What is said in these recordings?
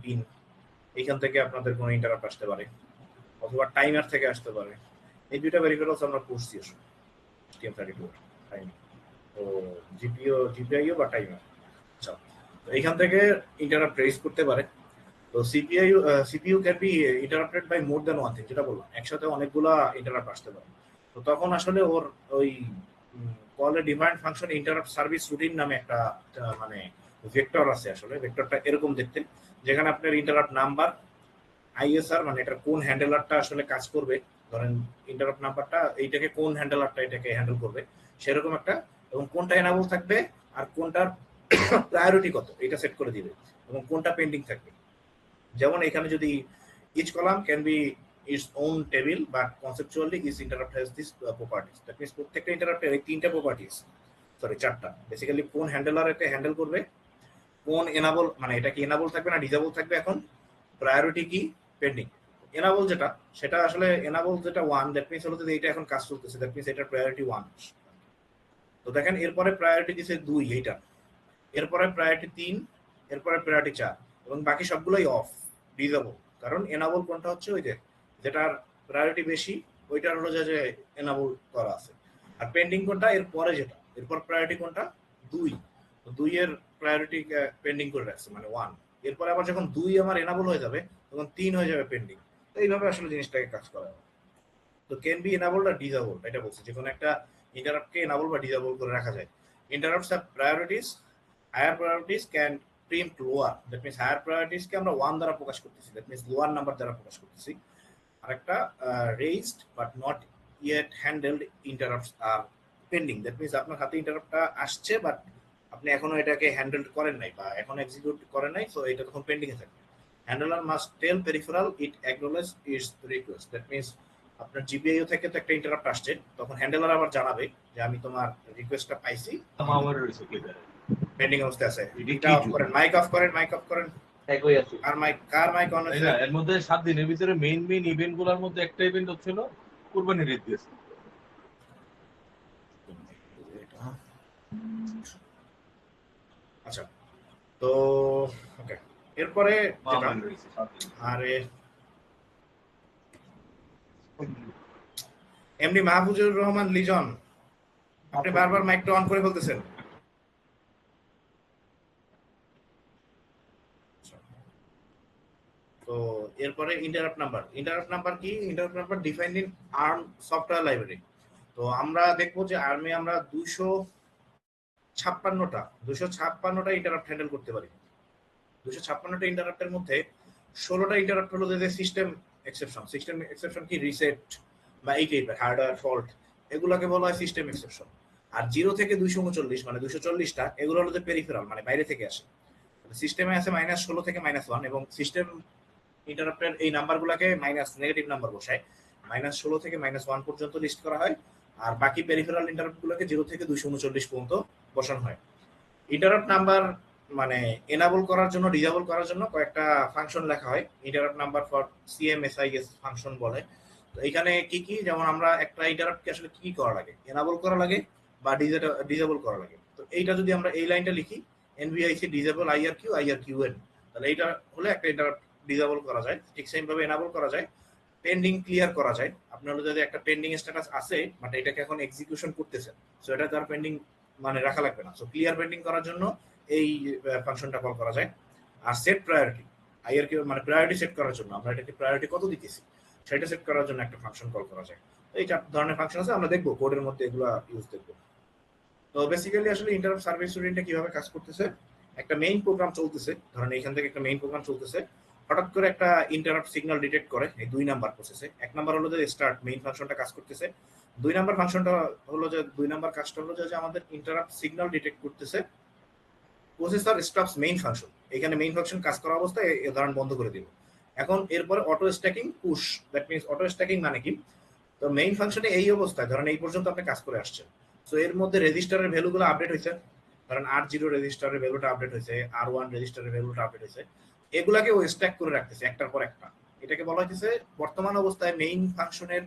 Pin, এইখান থেকে আপনাদের কোনো ইন্টারাপ্ট আসতে পারে, অথবা টাইমার থেকে আসতে পারে। এই দুইটা ভেরিফেরালস আমরা করছি আসলে STM32 টাইমার, তো জিপিআইও বা টাইমার। আচ্ছা, তো এইখান থেকে ইন্টারাপ্ট রেজ করতে পারে। তো CPU can be interrupted by more than one thing, যেটা বললাম একসাথে অনেকগুলা ইন্টারাপ্ট আসতে পারে। তো তখন আসলে ওর ওই কলে demand function interrupt service routine নামে একটা মানে ভেক্টর আছে। আসলে ভেক্টরটা এরকম দেখতে, যেখানে আপনার ইন্টারাপ্ট নাম্বার, আইএসআর মানে এটা কোন হ্যান্ডেলারটা আসলে কাজ করবে, ধরেন ইন্টারাপ্ট নাম্বারটা এইটাকে কোন হ্যান্ডেলারটা এটাকে হ্যান্ডেল করবে সেরকম একটা, এবং কোনটা এনাবল থাকবে আর কোনটার প্রায়োরিটি কত এটা সেট করে দিবে, এবং কোনটা পেন্ডিং থাকবে। যেমন এখানে যদি each column can be its own table but conceptually each interrupt has these properties, that means প্রত্যেকটা ইন্টারাপ্টের এই তিনটা প্রপার্টিজ, সরি চারটা, বেসিক্যালি কোন হ্যান্ডেলার এটা হ্যান্ডেল করবে, কোন এনাবল মানে এটা কি এনাবল থাকবে না ডিসেবল থাকবে, এখন প্রায়োরিটি কি, পেন্ডিং। এনাবল যেটা সেটা আসলে এনাবল যেটা 1, দ্যাট মিন্স হলো যে এটা এখন কাজ চলতেছে, দ্যাট মিন্স এটা প্রায়োরিটি 1। তো দেখেন এরপরে প্রায়োরিটি দিছে 2 এইটা, এরপরে প্রায়োরিটি 3, এরপরে প্রায়োরিটি 4, এবং বাকি সবগুলোই অফ ডিসেবল। কারণ এনাবল কোনটা হচ্ছে ওই যে যেটার প্রায়োরিটি বেশি ওইটার হলো যে এনাবল করা আছে, আর পেন্ডিং কোনটা এরপরে যেটা, এরপর প্রায়োরিটি কোনটা 2, তো 2 এর প্রায়োরিটি পেন্ডিং করে রাখছে মানে 1। এরপরে আবার যখন 2 আমার এনাবল হয়ে যাবে তখন 3 হয়ে যাবে পেন্ডিং। তো এইভাবে আসলে জিনিসটাকে কাজ করা হয়। তো ক্যান বি এনাবলড আর ডিসেবলড, এটা বলছে যে কোনো একটা ইন্টারাপ্টকে এনাবল বা ডিসেবল করে রাখা যায়। Interrupts have priorities, higher priorities can preempt lower, that means higher priorities কে আমরা 1 দ্বারা প্রকাশ করতেছি, দ্যাট মিন্স লোয়ার নাম্বার দ্বারা প্রকাশ করতেছি। আরেকটা raised but not yet handled interrupts are pending, that means আপনার হাতে ইন্টারাপ্টটা আসছে বাট আপনি এখনো এটাকে হ্যান্ডেল করেন নাই বা এখন এক্সিকিউট করেন নাই, সো এটা তখন পেন্ডিং এ থাকবে। Handler must tell peripheral it acknowledge its request, that means আপনার জিপিআইও থেকে তো একটা ইন্টারাপ্ট আসছে, তখন হ্যান্ডলার আবার জানাবে যে আমি তোমার রিকোয়েস্টটা পাইছি, পেন্ডিং অবস্থায় আছে। এটা অফ করেন, মাইক অফ করেন, মাইক অফ করেন। একই আছে। কার মাইক অন আছে? এর মধ্যে 7 দিনের ভিতরে মেইন ইভেন্টগুলোর মধ্যে একটা ইভেন্ট হচ্ছিল কুরবানির ঈদ দিয়েছে। আচ্ছা, তো ওকে, এরপরে যেটা আরে এমডি মাহফুজুর রহমান লিজন, আপনি বারবার মাইকটা অন করে ফেলতেছেন। তো এরপরে ইন্টারাপ্ট নাম্বার কি? Interrupt number defined in arm software library. তো আমরা দেখবো যে আর্মে আমরা 256টা ইন্টারাপ্ট হ্যান্ডেল করতে পারি। 256টা ইন্টারাপ্টের মধ্যে 16টা ইন্টারাপ্ট হলো যে সিস্টেম এক্সেপশন কি রিসেট বা এই টাইপের হার্ডওয়্যার ফল্ট, এগুলোকে বলা হয় সিস্টেম এক্সেপশন। আর 0 থেকে 239 মানে 240টা এগুলো হলো যে পেরিফেরাল মানে বাইরে থেকে আসে। সিস্টেমে আছে -16 থেকে -1, এবং সিস্টেম ইন্টারাপ্টের এই নাম্বারগুলোকে মাইনাস নেগেটিভ নাম্বার বসায়, -16 থেকে -1 পর্যন্ত লিস্ট করা হয়, আর বাকি পেরিফেরাল ইন্টারাপ্টগুলোকে 0 থেকে 239 পর্যন্ত বসানো হয়। ইন্টারাপ্ট নাম্বার মানে এনাবল করার জন্য ডিসেবল করার জন্য কয়েকটা ফাংশন লেখা হয়, ইন্টারাপ্ট নাম্বার ফর সিএমএসআইএস ফাংশন বলে। তো এখানে কি কি, যেমন আমরা একটা ইন্টারাপ্টকে আসলে কি করা লাগে, এনাবল করা লাগে বা ডিসেবল করা লাগে। তো এইটা যদি আমরা এই লাইনটা লিখি এনভিআইসি ডিসেবল আইআরকিউএন, তাহলে এইটা হলে একটা ইন্টারাপ্ট ডিসেবল করা যায়। ঠিক সেম ভাবে এনাবল করা যায়, পেন্ডিং ক্লিয়ার করা যায়। আপনার যদি একটা পেন্ডিং স্ট্যাটাস আছে বাট এটাকে এখন এক্সিকিউশন করতেছেন, সো এটা তার পেন্ডিং মানে রাখা লাগবে না। সো ক্লিয়ার পেন্ডিং করার জন্য এই ফাংশনটা কল করা যায়। আর সেট প্রায়োরিটি, আইআরকিউ মানে প্রায়োরিটি সেট করার জন্য আমরা এটাকে প্রায়োরিটি কত দিতেছি সেটা সেট করার জন্য একটা ফাংশন কল করা যায়। তো এই চার ধরনের ফাংশন আছে, আমরা দেখবো কোডের মধ্যে এগুলো ইউজ দেখবো। তো বেসিক্যালি আসলে ইন্টারাপ্ট সার্ভিস রুটিনটা কিভাবে কাজ করতেছে, একটা মেইন প্রোগ্রাম চলতেছে, ধরেন এইখান থেকে একটা মেইন প্রোগ্রাম চলতেছে, হঠাৎ করে একটা ইন্টারাপ্ট সিগন্যাল ডিটেক্ট করে এই 2 নাম্বার প্রসেসে। 1 নাম্বার হলো যে স্টার্ট মেইন ফাংশনটা কাজ করতেছে, 2 নাম্বার ফাংশনটা হলো যে 2 নাম্বার কাজটা হলো যে আমাদের ইন্টারাপ্ট সিগন্যাল ডিটেক্ট করতেছে, প্রসেসর স্টপস মেইন ফাংশন, এখানে মেইন ফাংশন কাজ করা অবস্থায় এই উদাহরণ বন্ধ করে দিব। এখন এরপরে auto stacking push, that means auto stacking মানে কি, তো মেইন ফাংশনে এই অবস্থায় ধরেন এই পর্যন্ত আপনি কাজ করে আসছেন, সো এর মধ্যে রেজিস্টারের ভ্যালুগুলো আপডেট হয়েছে, ধরেন R0 রেজিস্টারের ভ্যালুটা আপডেট হয়েছে, R1 রেজিস্টারের ভ্যালুটা আপডেট হয়েছে, এগুলাকে ও স্ট্যাক করে রাখতেছে একটার পর একটা। এটাকে বলা হচ্ছে বর্তমান অবস্থায় মেইন ফাংশনের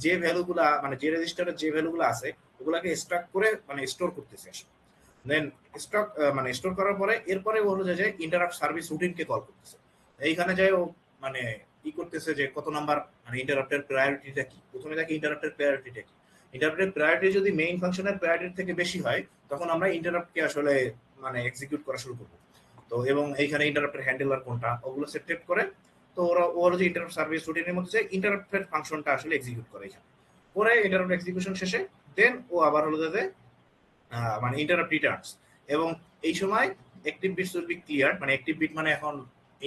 যে ভ্যালুগুলা মানে যে রেজিস্টারের যে ভ্যালুগুলো আছে ওগুলাকে স্ট্যাক করে মানে স্টোর করতেছে। দেন স্টক মানে স্টোর করার পরে এরপরে হলো যে ইন্টারাপ্ট সার্ভিস রুটিনকে কল করতেছে। এইখানে যাই ও মানে কি করতেছে যে কত নাম্বার মানে ইন্টারাপ্টের প্রায়োরিটিটা কি, প্রথমে দেখি ইন্টারাপ্টের প্রায়োরিটিটা কি। ইন্টারাপ্টের প্রায়োরিটি যদি মেইন ফাংশনের প্রায়োরিটি থেকে বেশি হয় তখন আমরা ইন্টারাপ্টকে আসলে মানে এক্সিকিউট করা শুরু করবো। তো এবং এইখানে ইন্টারাপ্টের হ্যান্ডেলার কোনটা ওগুলো সেট করে, তো ওরা যে ইন্টারাপ্ট সার্ভিস রুটিনের মধ্যে ইন্টারাপ্টের ফাংশনটা আসলে এক্সিকিউট করে এখানে পরে ইন্টারাপ্ট এক্সিকিউশন শেষে দেন ও আবার হলো যাতে মানে ইন্টারাপ্ট রিটার্নস। এবং এই সময় active bits will be clear, মানে অ্যাক্টিভ বিট মানে এখন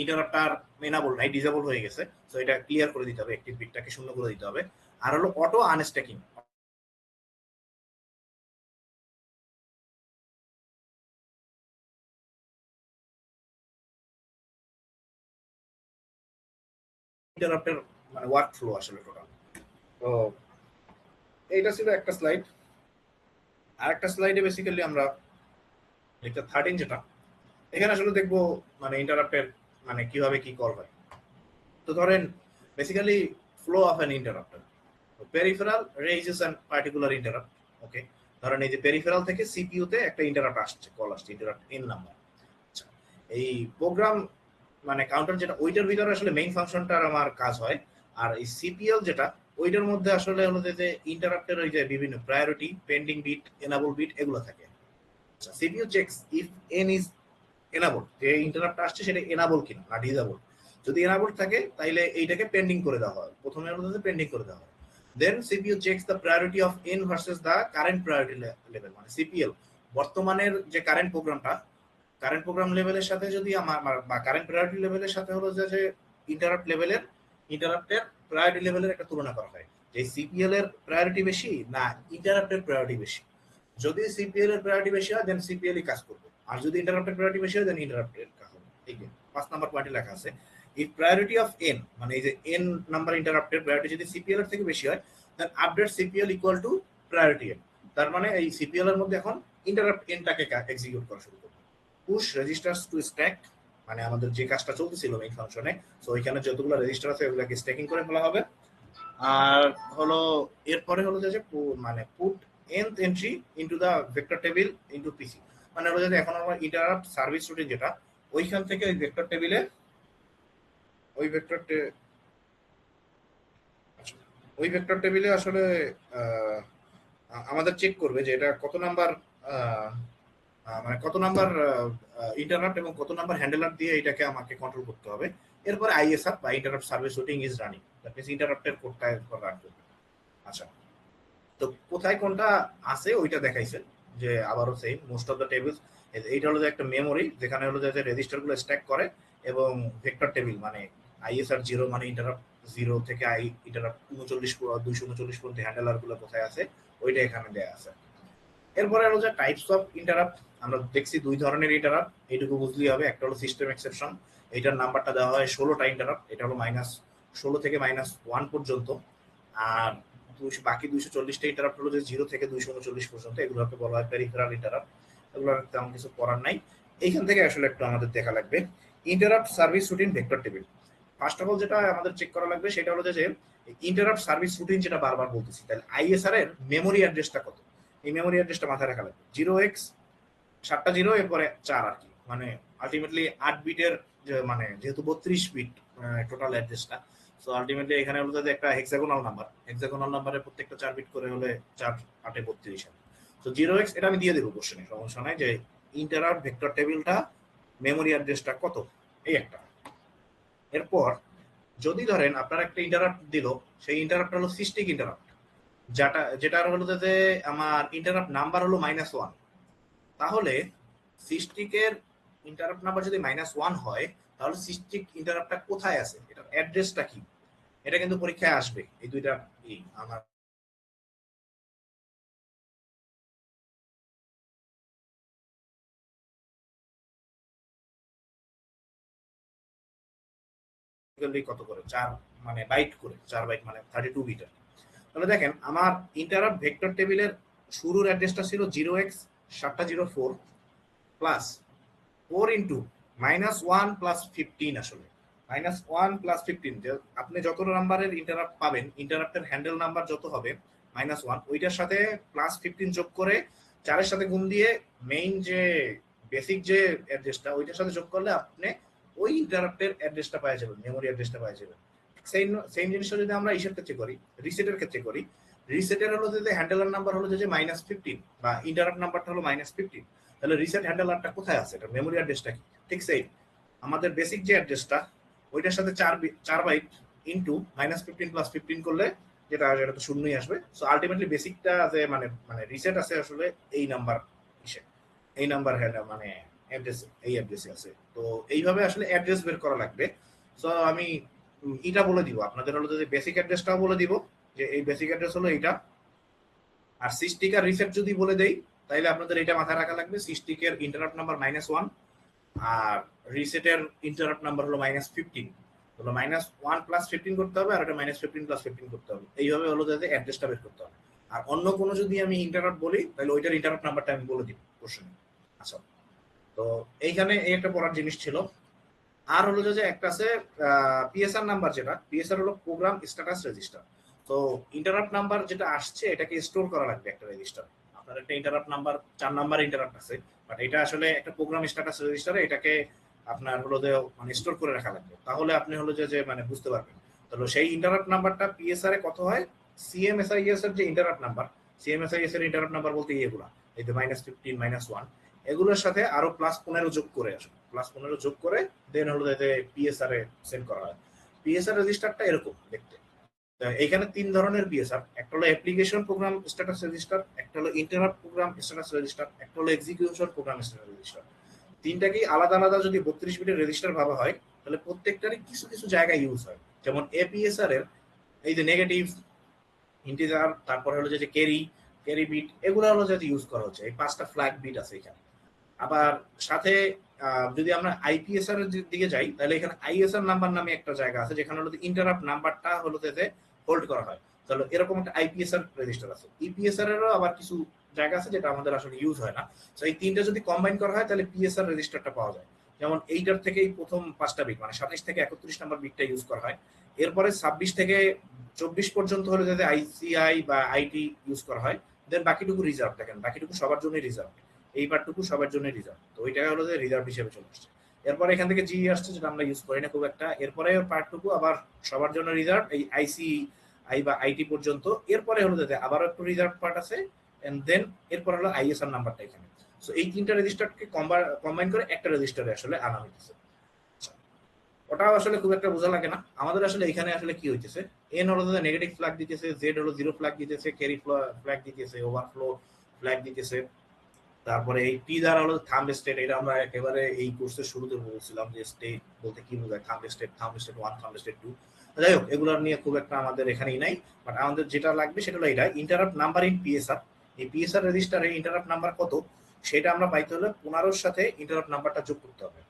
ইন্টারাপ্টার মেনাবল নাই, ডিসেবল হয়ে গেছে, সো এটা ক্লিয়ার করে দিতে হবে, অ্যাক্টিভ বিটটাকে শূন্য করে দিতে হবে। আর হলো অটো আনস্ট্যাকিং, ইন্টারাপ্টের মানে ওয়ার্ক ফ্লো আসলে টোটাল। তো এইটা ছিল একটা স্লাইড। আর একটা স্লাইডে বেসিক্যালি আমরা একটা 13 যেটা এখানে আসলে দেখবো মানে ইন্টারাপ্টের মানে কিভাবে কি কল হয়। তো ধরেন basically flow of an interrupter, peripheral raises an particular interrupt. Okay, ধরেন এই যে পেরিফেরাল থেকে সিপিইউ তে একটা ইন্টারাপ্ট আসছে, কল আসছে, ইন্টারাপ্ট এন নাম্বার। আচ্ছা, এই প্রোগ্রাম মানে কাউন্টার যেটা ওইটার ভিতরে আসলে মেইন ফাংশনটার আমার কাজ হয়। আর এই সিপিএল যেটা ওইটার মধ্যে আসলে হলো যে ইন্টারাপ্টের ওই যে বিভিন্ন priority, pending bit, enable bit এগুলো থাকে। আচ্ছা, CPU checks if N is enable, যে ইন্টারাপ্ট আসছে সেটা এনাবল কিনা না ডিসেবল। যদি এনাবল থাকে তাহলে এইটাকে পেন্ডিং করে দেওয়া হয়, প্রথমে হলো পেন্ডিং করে দেওয়া হয়। Then CPU checks the priority of N versus the current priority level, মানে সিপিএল বর্তমানের যে কারেন্ট প্রোগ্রামটা, কারেন্ট প্রোগ্রাম লেভেলের সাথে যদি আমার বা কারেন্ট প্রায়োরিটি লেভেলের সাথে হলো যে ইন্টারাপ্ট লেভেলের ইন্টারাপ্টের প্রায়োরিটি লেভেলের একটা তুলনা করা হয়, যে সিপিএল এর প্রায়োরিটি বেশি না ইন্টারাপ্টের প্রায়োরিটি বেশি। যদি সিপিএল এর প্রায়োরিটি বেশি হয় দেন সিপিএল কাজ করবে, আর যদি ইন্টারাপ্টের প্রায়োরিটি বেশি হয় দেন ইন্টারাপ্টের কাজ হবে। এই যে 5 নাম্বার পয়েন্টে লেখা আছে ইফ প্রায়োরিটি অফ এন, মানে এই যে এন নাম্বার ইন্টারাপ্টের প্রায়োরিটি যদি সিপিএল এর থেকে বেশি হয় then update CPL equal to priority N. তার মানে এই সিপিএল এর মধ্যে এখন ইন্টারাপ্ট এনটাকে এক্সিকিউট করা শুরু করবে। পুশ রেজিস্টার্স টু স্ট্যাক, মানে আমাদের যে কাজটা চলতেছিল মেইন ফাংশনে, সো ওইখানে যতগুলো রেজিস্টার আছে ওগুলোকে স্ট্যাকিং করে ফেলা হবে। আর হলো এরপরে হলো যে মানে put nth entry into the vector table into PC, মানে হলো যে এখন আমরা ইন্টারাপ্ট সার্ভিস রুটিন যেটা ওইখান থেকে ওই ভেক্টর টেবিলে ওই ভেক্টর ওই ভেক্টর টেবিলে আসলে আমাদের চেক করবে যে এটা কত নাম্বার মানে কত নাম্বার ইন্টারাপ্ট এবং কত নাম্বার হ্যান্ডেলার দিয়ে এটাকে আমাকে কন্ট্রোল করতে হবে। এরপরে আইএসআর বা interrupt service routine is running, that means ইন্টারাপ্টের কোডটা রান করবে। আচ্ছা, তো কোথায় কোনটা আছে ওইটা দেখাইছে যে আবারও same most of the tables. এইটা হলো যে একটা মেমোরি যেখানে হলো যে রেজিস্টার গুলো স্ট্যাক করে, এবং ভেক্টর টেবিল মানে আইএসআর 0 মানে ইন্টারাপ্ট 0 থেকে আই ইন্টারাপ্ট 39 239 পর্যন্ত হ্যান্ডেলার গুলো কোথায় আছে ওইটা এখানে দেয়া আছে। এরপরে হলো যে টাইপস অফ ইন্টারাপ্ট, আমরা দেখছি দুই ধরনের ইন্টারাপ্ট, এইটুকু বুঝলেই হবে। একটা হলো সিস্টেম এক্সেপশন, এটার নাম্বারটা দেওয়া হয় 16টা ইন্টারাপ্ট, এটা হলো -16 থেকে -1 পর্যন্ত। আর বাকি 240টা ইন্টারাপ্ট হলো যে 0 থেকে 239 পর্যন্ত, এগুলোকে বলা হয় পেরিফেরাল ইন্টারাপ্ট। এগুলোর তেমন কিছু করার নাই, এইখান থেকে আসলে একটু আমাদের দেখা লাগবে interrupt service routine vector table. First of all যেটা আমাদের চেক করা লাগবে সেটা হলো যে ইন্টারাপ্ট সার্ভিস রুটিন যেটা বারবার বলতেছি, তাহলে আইএসআর এর মেমোরি অ্যাড্রেসটা কত, এই মেমোরি অ্যাড্রেসটা মাথায় রাখা লাগবে। 0x 7টা 0 এরপরে 4 আর কি, মানে আলটিমেটলি 8 বিটের মানে যেহেতু 32 বিট টোটাল অ্যাড্রেসটা, সো আলটিমেটলি এখানে হলো যে একটা হেক্সাগোনাল নাম্বার, হেক্সাগোনাল নাম্বারের প্রত্যেকটা 4 বিট করে হলে 4 8 32 হবে। তো 0x এটা আমি দিয়ে দেবো কোশ্চেনে, সমস্যা নাই, যে ইন্টারাপ্ট ভেক্টর টেবিলটা মেমোরি অ্যাড্রেসটা কত, এই একটা। এরপর যদি ধরেন আপনার একটা ইন্টারাপ্ট দিল, সেই ইন্টারাপ্ট হলো সিস্টিক ইন্টারাপ্ট, যেটার হলো যে আমার ইন্টারাপ্ট নাম্বার হলো -1, তাহলে সিস্টিকের ইন্টারাপ্ট নাম্বার যদি -1 হয় তাহলে সিস্টিক ইন্টারাপ্টটা কোথায় আছে, এটার অ্যাড্রেসটা কি, এটা কিন্তু পরীক্ষায় আসবে। এই দুইটা আমার কত করে 4 মানে বাইট করে, 4 বাইট মানে 32 বিটের। তাহলে দেখেন আমার ইন্টারাপ্ট ভেক্টর টেবিলের শুরুর অ্যাড্রেসটা ছিল 0x 704 প্লাস 4 ইন্টু -1 প্লাস 15, আসলে -1 প্লাস 15, যে আপনি যত নাম্বারের ইন্টারাপ্ট পাবেন ইন্টারাপ্টের হ্যান্ডেল নাম্বার যত হবে -1 ওইটার সাথে প্লাস 15 যোগ করে 4 এর সাথে গুণ দিয়ে মেইন যে বেসিক যে অ্যাড্রেসটা ওইটার সাথে যোগ করলে আপনি ওই ইন্টারাপ্টের অ্যাড্রেসটা পাওয়া যাবেন, মেমোরি অ্যাড্রেসটা পাওয়া যাবেন। সেম সেম জিনিসটা যদি আমরা ইসের ক্ষেত্রে করি, রিসেটের ক্ষেত্রে করি, রিসেটের হলো যে হ্যান্ডেলার নাম্বার হলো যে -15 বা ইন্টারাপ্ট নাম্বারটা হলো -15, তাহলে রিসেট হ্যান্ডেলারটা কোথায় আছে, এটা মেমোরি অ্যাড্রেসটা কি? ঠিক সেই আমাদের বেসিক যে অ্যাড্রেসটা ওইটার সাথে 4 বাইট ইনটু -15 + 15 করলে যেটা যেটা তো শূন্যই আসবে। সো আলটিমেটলি বেসিকটা যে মানে মানে রিসেট আছে আসলে এই নাম্বার ইসে, এই নাম্বার মানে অ্যাড্রেস, এই অ্যাড্রেসে আছে। তো এইভাবে আসলে অ্যাড্রেস বের করা লাগবে। সো আমি এটা বলে দিব আপনাদের, হলো যে বেসিক অ্যাড্রেসটাও বলে দিব যে এই বেসিক অ্যাড্রেস হলো এইটা। আর সিস্টিকার রিসেট যদি বলে দেই তাহলে আপনাদের এটা মাথায় রাখা লাগবে, সিস্টিকের ইন্টারাপ্ট নাম্বার -1 আর রিসেটের ইন্টারাপ্ট নাম্বার হলো -15, হলো -1 + 15 করতে হবে আর এটা -15 + 15 করতে হবে। এইভাবে হলো যাতে অ্যাড্রেসটা বের করতে হবে। আর অন্য কোনো যদি আমি ইন্টারাপ্ট বলি তাহলে ওইটার ইন্টারাপ্ট নাম্বারটা আমি বলে দিব কোশ্চেনে। আচ্ছা, তো এইখানে এই একটা পড়ার জিনিস ছিল। আর হলো যে একটা আছে পিএসআর নাম্বার, যেটা পিএসআর হলো প্রোগ্রাম স্ট্যাটাস রেজিস্টার। তো ইন্টারাপ্ট নাম্বার যেটা আসছে এটাকে স্টোর করা লাগবে একটা রেজিস্টার। আপনার একটা ইন্টারাপ্ট নাম্বার 4 নাম্বার ইন্টারাপ্ট আছে, বাট এটা আসলে একটা প্রোগ্রাম স্ট্যাটাস রেজিস্টারে এটাকে আপনার হলো যে মানে স্টোর করে রাখা লাগবে। তাহলে আপনি হলো যে মানে বুঝতে পারবেন। তাহলে সেই ইন্টারাপ্ট নাম্বারটা পিএসআর এ কত হয়, সিএমএসআইএস এর যে ইন্টারাপ্ট নাম্বার, সিএমএসআইএস এর ইন্টারাপ্ট নাম্বার বলতে এগুলা, এই যে -15 -1 এগুলোর সাথে আরো +15 যোগ করে আসবে, +15 যোগ করে দেন হলো যে পিএসআর এ সেন্ড করা হয়। পিএসআর রেজিস্টারটা এরকম দেখতে। এইখানে 3 ধরনের পিএসআর, একটা হলো অ্যাপ্লিকেশন প্রোগ্রাম স্ট্যাটাস রেজিস্টার, একটা হলো ইন্টারাপ্ট প্রোগ্রাম স্ট্যাটাস রেজিস্টার, একটা হলো এক্সিকিউশন প্রোগ্রাম স্ট্যাটাস রেজিস্টার। তিনটাকেই আলাদা আলাদা যদি 32 বিটের রেজিস্টার ভাবা হয় তাহলে প্রত্যেকটারই কিছু কিছু জায়গায় ইউজ হয়। যেমন এপিএসআর এর এই যে নেগেটিভ, ইন্টিজার, তারপর হলো যে ক্যারি, ক্যারি বিট, এগুলো হলো যাতে ইউজ করা হচ্ছে। এই 5টা ফ্ল্যাগ বিট আছে এখানে। আবার সাথে যদি আমরা আইপিএসআর এর দিকে যাই তাহলে এখানে আইএসআর নাম্বার নামে একটা জায়গা আছে যেখানে হলো ইন্টারাপ্ট নাম্বারটা হলো হোল্ড করা হয়। তাহলে এরকম একটা আইপিএসআর রেজিস্টার আছে। ইপিএসআর এরও আবার কিছু জায়গা আছে যেটা আমাদের আসলে ইউজ হয় না। তো এই তিনটা যদি কম্বাইন করা হয় তাহলে পিএসআর রেজিস্টারটা পাওয়া যায়। যেমন এইটার থেকেই প্রথম 5টা বিট মানে 27 থেকে 31 নাম্বার বিটটা ইউজ করা হয়। এরপরে 26 থেকে 24 পর্যন্ত হলে যাতে আইসিআই বা আইটি ইউজ করা হয়। দেন বাকিটুকু রিজার্ভ, দেখেন বাকিটুকু সবার জন্য রিজার্ভ, এই পার্টটুকু সবার জন্য রিজার্ভ। তো ওইটা হলো যে রিজার্ভ হিসেবে চলে আসছে। এরপরে এখান থেকে জি আসছে যেটা আমরা ইউজ করি না খুব একটা। এরপরে পার্টটুকু আবার সবার জন্য রিজার্ভ, এই আইসি আই বা আইটি পর্যন্ত। এরপরে হলো যে আবারও একটু রিজার্ভ পার্ট আছে, এন্ড দেন এরপর হলো আইএসআর নাম্বারটা এখানে। সো এই তিনটা রেজিস্টারকে কম্বাইন করে একটা রেজিস্টারে আসলে আনা হইতেছে। ওটাও আসলে খুব একটা বোঝা লাগে না আমাদের। আসলে এখানে আসলে কি হইতেছে, এন হলো যে নেগেটিভ ফ্ল্যাগ দিতেছে, জেড হলো 0 ফ্ল্যাগ দিতেছে, ক্যারি ফ্ল্যাগ দিতেছে, ওভারফ্লো ফ্ল্যাগ দিতেছে। তারপরে এই টি দ্বারা হলো থাম্ব স্টেট, এটা আমরা একেবারে এই কোর্সের শুরুতে বলছিলাম যে স্টেট বলতে কি বোঝায়, থাম্ব স্টেট 1, থাম্ব স্টেট 2। যাই হোক, এগুলোর নিয়ে খুব একটা আমাদের এখানেই নাই। বাট আমাদের যেটা লাগবে সেটা হলো এটা ইন্টারাপ্ট নাম্বার ইন পিএসআর। এই পিএসআর রেজিস্টারে ইন্টারাপ্ট নাম্বার কত সেটা আমরা পাইতে হলে 15 সাথে ইন্টারাপ্ট নাম্বারটা যোগ করতে হবে।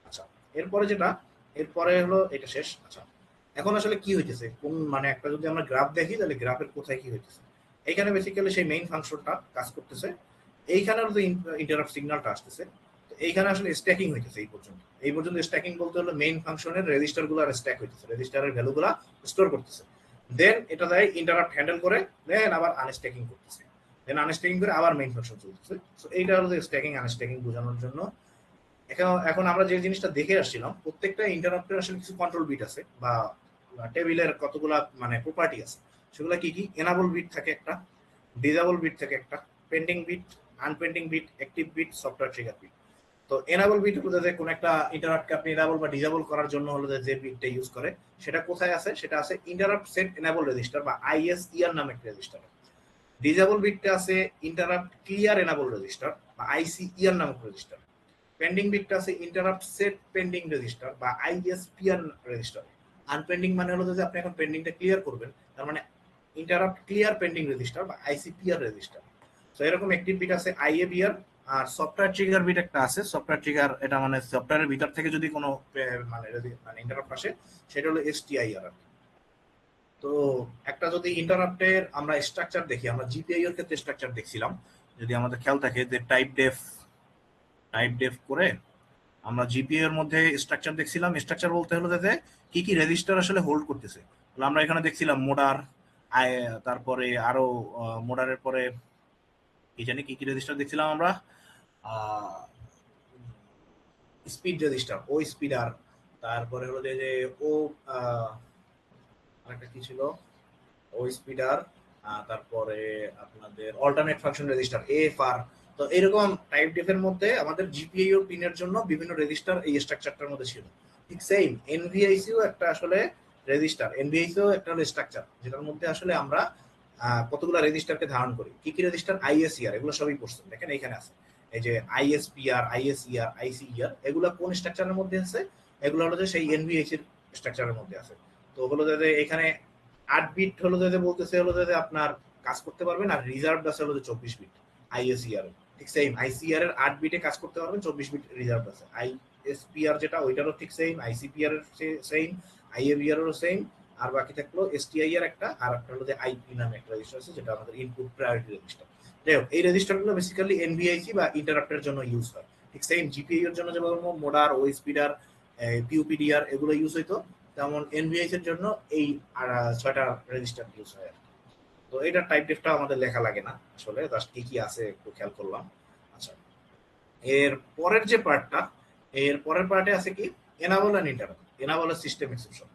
আচ্ছা, এরপরে যেটা, এরপরে হলো এটা শেষ। আচ্ছা, এখন আসলে কি হইতেছে, কোন মানে একটা যদি আমরা গ্রাফ দেখি তাহলে গ্রাফের কোথায় কি হইতেছে, এখানে বেসিক্যালি সেই মেইন ফাংশনটা কাজ করতেছে। এইখানে হলো ইন্টারাপ্ট সিগন্যালটা আসতেছে। তো এইখানে আসলে স্ট্যাকিং হইতেছে। এই পর্যন্ত স্ট্যাকিং বলতে হলো মেইন ফাংশনের রেজিস্টারগুলো আর স্ট্যাক হইতেছে, রেজিস্টারের ভ্যালুগুলো স্টোর করতেছে। দেন এটা দেয় ইন্টারাপ্ট হ্যান্ডেল করে, দেন আবার আনস্ট্যাকিং করতেছে, দেন আনস্ট্যাকিং করে আবার মেইন ফাংশন চলতেছে। সো এইটা হলো স্ট্যাকিং আনস্ট্যাকিং বোঝানোর জন্য। এখন আমরা যে জিনিসটা দেখে আসছিলাম, প্রত্যেকটা ইন্টারাপ্টের আসলে কিছু কন্ট্রোল বিট আছে বা টেবিলের কতগুলা মানে প্রপার্টি আছে। সেগুলো কি কি, এনাবল বিট থাকে একটা, ডিসেবল বিট থাকে একটা, pending bit, unpending bit, active bit, software trigger bit. তো এনাবল বিট হলো যে কোন একটা ইন্টারাপ্টকে আপনি এনাবল বা ডিসেবল করার জন্য হলো যে বিটটা ইউজ করে, সেটা কোথায় আছে, সেটা আছে ইন্টারাপ্ট সেট এনাবল রেজিস্টার বা আইএসইআর নামে একটা রেজিস্টার। ডিসেবল বিটটা আছে ইন্টারাপ্ট ক্লিয়ার এনাবল রেজিস্টার বা আইসিইআর নামক রেজিস্টার। পেন্ডিং বিটটা আছে ইন্টারাপ্ট সেট পেন্ডিং রেজিস্টার বা আইএসপিআর রেজিস্টার। আনপেন্ডিং মানে হলো যে আপনি এখন পেন্ডিংটা ক্লিয়ার করবেন, তার মানে ইন্টারাপ্ট ক্লিয়ার পেন্ডিং রেজিস্টার বা আইসিপিআর রেজিস্টার। তো এরকম একটি বিট আছে আইএবিআর। আর সফটওয়্যার ট্রিগার বিট একটা আছে, সফটওয়্যার ট্রিগার, এটা মানে সফটওয়্যারের ভিতর থেকে যদি কোনো মানে ইন্টারাপ্ট আসে সেটা হলো এসটিআইআর। তো একটা যদি ইন্টারাপ্টের আমরা স্ট্রাকচার দেখি, আমরা জিপিআই এর ক্ষেত্রে স্ট্রাকচার দেখছিলাম, যদি আমাদের খেয়াল থাকে যে টাইপ ডেফ করে আমরা জিপিআই এর মধ্যে স্ট্রাকচার দেখছিলাম। স্ট্রাকচার বলতে হলো যে কি কি রেজিস্টার আসলে হোল্ড করতেছে। আমরা এখানে দেখছিলাম মোডার, তারপরে আরো মোডারের পরে কি জানি কি কি রেজিস্টার দেখছিলাম আমরা, স্পিড রেজিস্টার, ও স্পিডার, তারপরে হলো যে ও আরেকটা কি ছিল, ও স্পিডার, তারপরে আপনাদের অল্টারনেট ফাংশন রেজিস্টার এএফআর। তো এরকম টাইপ ডিফের মধ্যে আমাদের জিপিআইও পিনের জন্য বিভিন্ন রেজিস্টার এই স্ট্রাকচারটার মধ্যে ছিল। ঠিক সেম এনভিআইসিও একটা আসলে রেজিস্টার, এনভিআইসিও একটা স্ট্রাকচার যেটার মধ্যে আসলে আমরা কতগুলো রেজিস্টারকে ধারণ করি। কি কি রেজিস্টার? আইএসইআর, এগুলো সবই পড়ছেন, দেখেন এইখানে আছে এই যে আইএসপিআর, আইএসইআর, আইসিইআর, এগুলো কোন স্ট্রাকচারের মধ্যে আছে? এগুলো হলো যে সেই এনভিআইসির স্ট্রাকচারের মধ্যে আছে। তো হলো যে এখানে 8 বিট হলো যে বলতেছে হলো যে আপনার কাজ করতে পারবেন, আর রিজার্ভ আছে হলো যে 24 বিট আইএসইআর। ঠিক সেম আইসিআর এর 8 বিটে কাজ করতে পারবেন, 24 বিট রিজার্ভ আছে। আইএসপিআর যেটা ওইটারও ঠিক সেম, আইসিপিআর এর সেম, আইএবিআর এরও সেম। আর বাকি থাকলো এসটিআই এর একটা, আর একটা হলো যে আইপি নামে একটা রেজিস্টার আছে যেটা আমাদের ইনপুট প্রায়োরিটি রেজিস্টার। যাই হোক, এই রেজিস্টারগুলো বেসিক্যালি এনভিআইসি বা ইন্টারাপ্টের জন্য ইউজ হয়। ঠিক সেম জিপিআই এর জন্য যেমন মোডার, ও স্পিডার, পিউপিডিআর এগুলো ইউজ হইতো, তেমন এনভিআইসি এর জন্য এই 6টা রেজিস্টার ইউজ হয়। তো এটার টাইপ ডিফটা আমাদের লেখা লাগে না আসলে, জাস্ট কি কি আছে একটু খেয়াল করলাম। আচ্ছা, এর পরের যে পার্টটা, এর পরের পার্টে আছে কি এনাবল এন্ড ইন্টারাপ্ট, এনাবল এর system exception.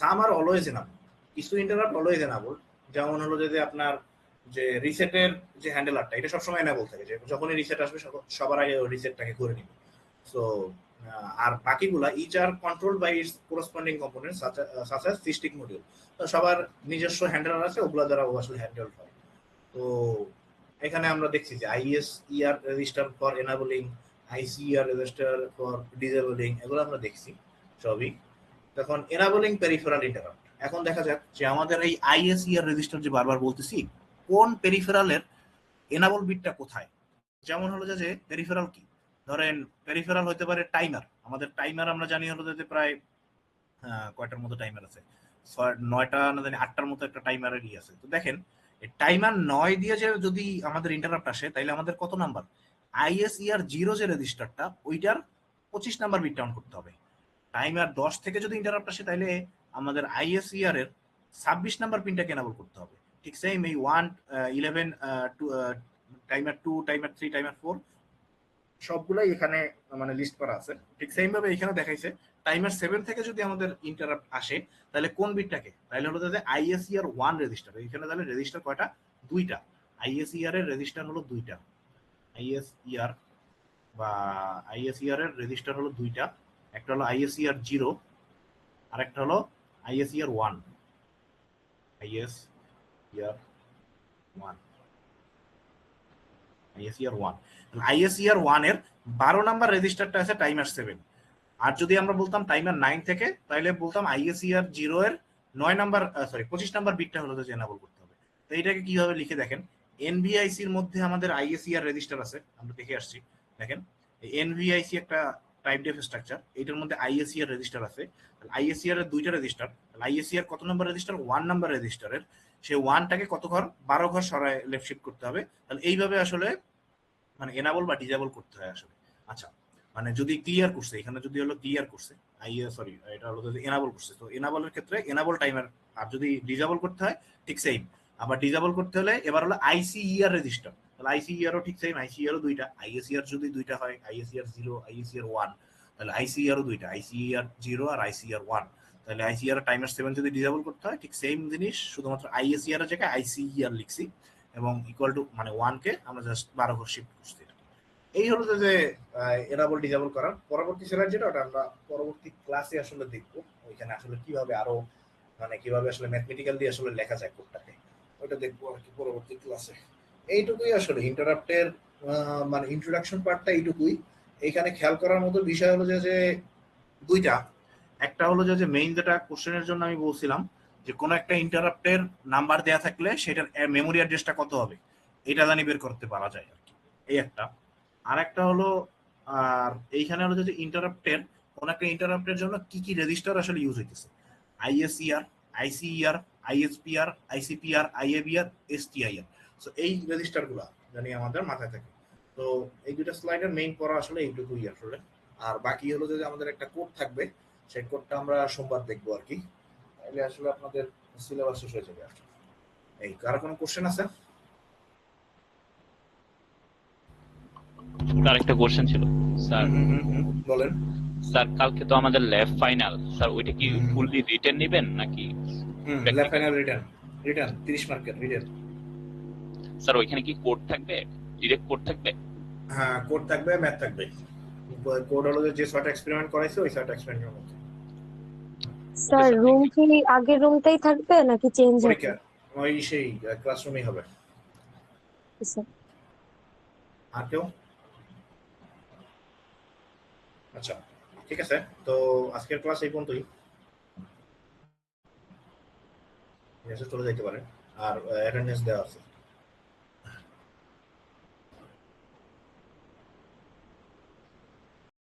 Some are always enable, কিছু ইন্টারাপ্ট অলওয়েজ এনাবল। যেমন হলো যে আপনার যে রিসেটের যে হ্যান্ডেলারটা, এটা সবসময় এনাবল থাকে, যে যখনই রিসেট আসবে সবার আগে রিসেটটাকে করে নিবে। সো আর বাকিগুলা each are control by its corresponding component such as SysTick module. তো সবার নিজস্ব হ্যান্ডেলার আছে, ওগুলা দ্বারা ও আসলে হ্যান্ডেল হয়। তো এখানে আমরা দেখছি যে ISER register for enabling, ICR register for disabling, এগুলো আমরা দেখছি সবই। তখন এনাবলিং পেরিফেরাল ইন্টারাপ্ট, এখন দেখা যাক যে আমাদের এই আইএসইআর রেজিস্টার যে বারবার বলতেছি, কোন পেরিফেরালের এনাবল বিটটা কোথায়। যেমন হলো যে পেরিফেরাল কি, ধরেন পেরিফেরাল হতে পারে টাইমার। আমাদের টাইমার আমরা জানি হলো যে প্রায় কয়টার মতো টাইমার আছে, 9টা না জানি 8টার মতো একটা টাইমারের ই আছে। তো দেখেন টাইমার 9 দিয়ে যে যদি আমাদের ইন্টারাপ্ট আসে, তাইলে আমাদের কত নাম্বার, আইএসইআর 0 যে রেজিস্টারটা ওইটার 25 নাম্বার বিট ডাউন করতে হবে। টাইমার 10 থেকে যদি ইন্টারাপ্ট আসে, তাইলে আমাদের আইএসইআর এর 26 নাম্বার পিনটাকে এনাবল করতে হবে। ঠিক সেম এই 1, 11, টাইমার 2, টাইমার 3, টাইমার 4 সবগুলাই এখানে মানে লিস্ট করা আছে। ঠিক সেম ভাবে এখানে দেখাইছে টাইমার 7 থেকে যদি আমাদের ইন্টারাপ্ট আসে, তাহলে কোন বিটটাকে, তাহলে হলো যে আইএসইআর 1 রেজিস্টার। এখানে তাহলে রেজিস্টার কয়টা? 2টা। আইএসইআর এর রেজিস্টার হলো 2টা। আইএসইআর বা আইএসইআর এর রেজিস্টার হলো 2টা, একটা হলো আইএসইআর 0 আর একটা হলো আইএসইআর 1। আইএসইআর 1, আইএসইআর 1। আইএসইআর 1 এর 12 নাম্বার রেজিস্টারটা আছে টাইমার 7। আর যদি আমরা বলতাম টাইমার 9 থেকে, তাহলে বলতাম আইএসইআর 0 এর 9 নাম্বার, 25 নাম্বার বিটটা হলো যে এনাবল করতে হবে। তো এইটাকে কিভাবে লিখে দেখেন, এনভিআইসি এর মধ্যে আমাদের আইএসইআর রেজিস্টার আছে, আমরা দেখে আসছি। দেখেন এনভিআইসি একটা টাইপ ডেফ স্ট্রাকচার, এটার মধ্যে আইএসইআর রেজিস্টার আছে। আইএসইআর এর 2টা রেজিস্টার, আইএসইআর কত নাম্বার রেজিস্টার? 1 নাম্বার রেজিস্টারের সেই 1টাকে কত ঘর, 12 ঘর সরায় লেফট শিফট করতে হবে। তাহলে এইভাবে আসলে মানে এনাবল বা ডিজেবল করতে হয় আসলে। আচ্ছা, মানে যদি ক্লিয়ার করছে, এখানে যদি হলো ক্লিয়ার করছে সরি এটা হলো যদি এনাবল করছে, তো এনাবলের ক্ষেত্রে এনাবল টাইমার। আর যদি ডিজেবল করতে হয় ঠিক সেম, আবার ডিজেবল করতে হলে এবার হলো আইসিইআর রেজিস্টার। তাহলে আইসিইআরও ঠিক সেম, আইসিইআরও 2টা। আইএসইআর যদি 2টা হয়, আইএসইআর 0, আইএসইআর 1, তাহলে আইসিইআরও 2টা, আইসিইআর 0 আর আইসিইআর 1। তাহলে আইসিইআর টাইমার 7 যদি ডিজেবল করতে হয় ঠিক সেম জিনিস, শুধুমাত্র আইএসইআর এর জায়গায় আইসিইআর লিখছি এবং ইকুয়াল টু মানে 1 কে আমরা জাস্ট 12 ঘর শিফট করছি। এই হলো যে এনাবল ডিজেবল করার পরবর্তী স্লাইড, যেটা ওটা আমরা পরবর্তী ক্লাসে আসলে দেখবো। ওইখানে আসলে কিভাবে আরো মানে কিভাবে আসলে ম্যাথমেটিক্যাল দিয়ে আসলে লেখা যায় কোডটাকে, ওইটা দেখবো আর কি পরবর্তী ক্লাসে। এইটুকুই আসলে ইন্টারাপ্টের মানে ইন্ট্রোডাকশন পার্টটা এইটুকুই। এইখানে খেয়াল করার মতো বিষয় হলো যে 2টা। একটা হলো যে মেইন যেটা কোশ্চেনের জন্য আমি বলছিলাম যে কোনো একটা ইন্টারাপ্টের নাম্বার দেয়া থাকলে সেটার মেমোরি অ্যাড্রেসটা কত হবে, এটা জানি বের করতে পারা যায় আর কি, এই একটা। আর একটা হলো আর এইখানে হলো যে ইন্টারাপ্টের কোন একটা ইন্টারাপ্টের জন্য কি কি রেজিস্টার আসলে ইউজ হইতেছে, আইএসইআর, আইসিইআর, আইএসপিআর, আইসিপিআর, আইএবিআর, এসটিআইআর। সো এই রেজিস্টারগুলো জানি আমাদের মাথায় থাকে। তো এই 2টা স্লাইডের মেইন পড়া আসলে এইটুকুই আসলে। আর বাকি হলো যে আমাদের একটা কোড থাকবে, সেই কোডটা আমরা সোমবার দেখবো আর কি। তাহলে আসলে আপনাদের সিলেবাস শেষ হয়ে যাবে। এই কারো কোনো কোশ্চেন আছে? স্যার একটা কোশ্চেন ছিল স্যার। বলেন। স্যার কালকে তো আমাদের ল্যাব ফাইনাল, স্যার ওইটা কি ফুললি রিটেন নেবেন নাকি ল্যাব ফাইনাল রিটার্ন 30 মার্কের রিটেন। স্যার ওইখানে কি কোড থাকবে, ডিরেক্ট কোড থাকবে? হ্যাঁ কোড থাকবে, ম্যাথ থাকবে। কোড হলো যে ছয়টা এক্সপেরিমেন্ট করাইছে ওই ছয়টা এক্সপেরিমেন্টের মধ্যে। স্যার রুম কি আগের রুমটাই থাকবে নাকি চেঞ্জ হবে? পরীক্ষা ওই সেই ক্লাসরুমেই হবে। স্যার আর কেউ? আচ্ছা ঠিক আছে, তো আজকের ক্লাস এই পর্যন্তই, চলে যাইতে পারে। আর অ্যাটেন্ডেন্স দেওয়া আছে।